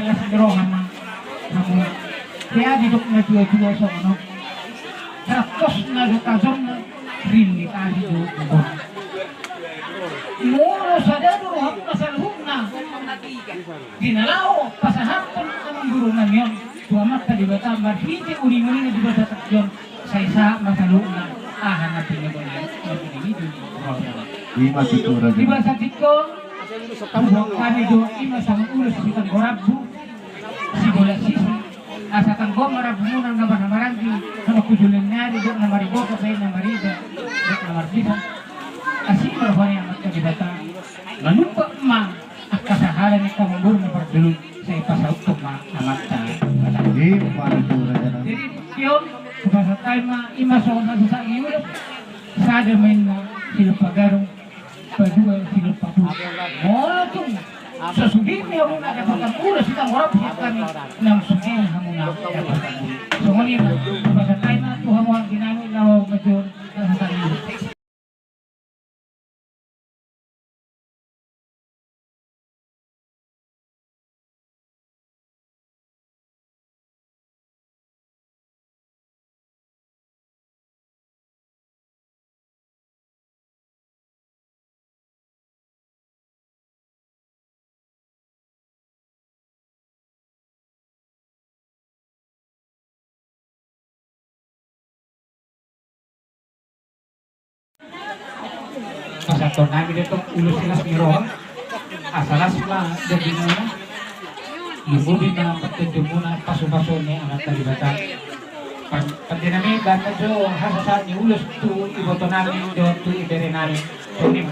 alas gerongan na kamu kaya diduk na juwa-juwa sa ano trakos na dukazon na rinli kasi dukazon muro sa dado hapon na sa luhog na ginalao pasahapon ang gurungan yun tuamat ka di ba tambar hindi uli-uli na di ba tatakyon sa isa masaluog na ahan na pinagawin di ba sa tiko kami doon ima sa ulo sa bitang gorabu si bola sisi asa kang go marabu munang naman na maranggi na kujulan nari doon na maribo ka bayan na marida doon na marisa asing marahani amat ka di ba ta manumpa ma at kasahalan ni kamambur na pagdulog sa ipasautok ma amat ka jadi yun sa tayo ima sa iyo sa damin na silupagarong padua silupagarong molotong sa sugit niya muna kapag ulas itang warap siya kami ng sugit hamuna so ngunit sa tayo na ito hamuang ginamit na medyo sa tayo pasatong namin itong ulo sila miron asalas pa jadi muna lububin na pagtundong muna paso-paso niya ang talibatan pag dinami dahil medyo hasasan ni ulos ito iboto namin doon ito ibere namin tunim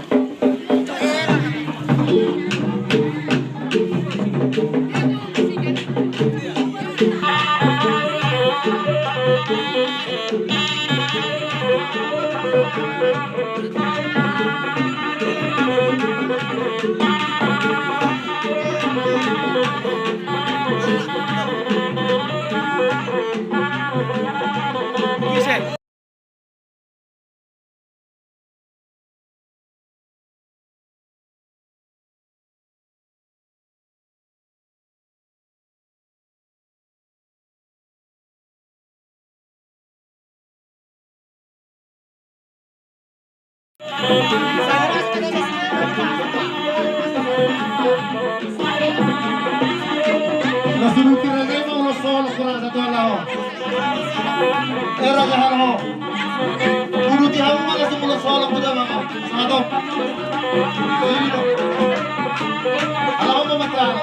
Lasunod tiragay mo ulos solo kurang satu alaho. Era gahal ho. Guru ti hamu mga sumulo solo ko dama mo. Sangato. Alaho mo matrano.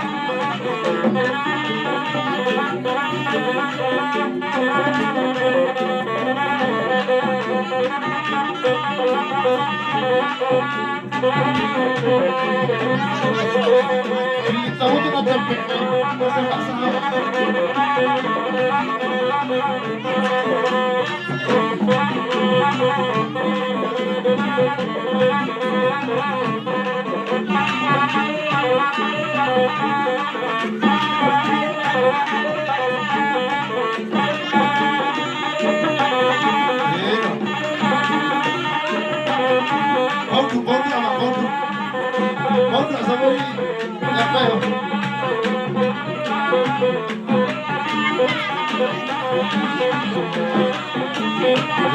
Tahu tu nak terpek, masa paksa. Kau tak sabar ni, apa yo?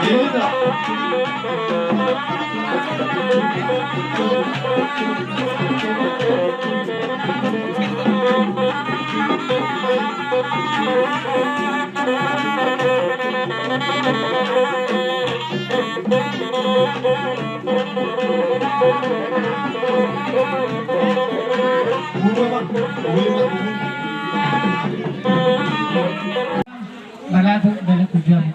Iya. Balado dala ko dyan.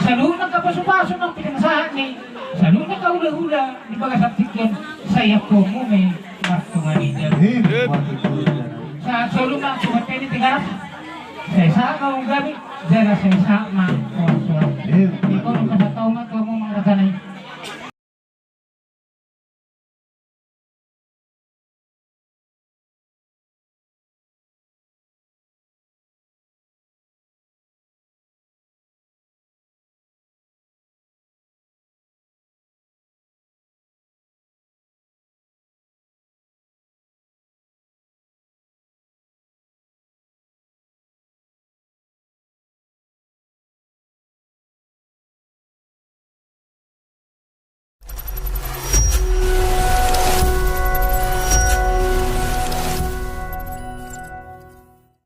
Sa luna ka paso-paso ng pinansahan ni sa luna ka hula-hula di ba kasaptikin saya ko mo may marto nga niya. Sa solo na sumatay ni tigas sa isa ka mong gamit dala sa isa ma konso. Ikaw nung kasataw nga ka mo mga raganay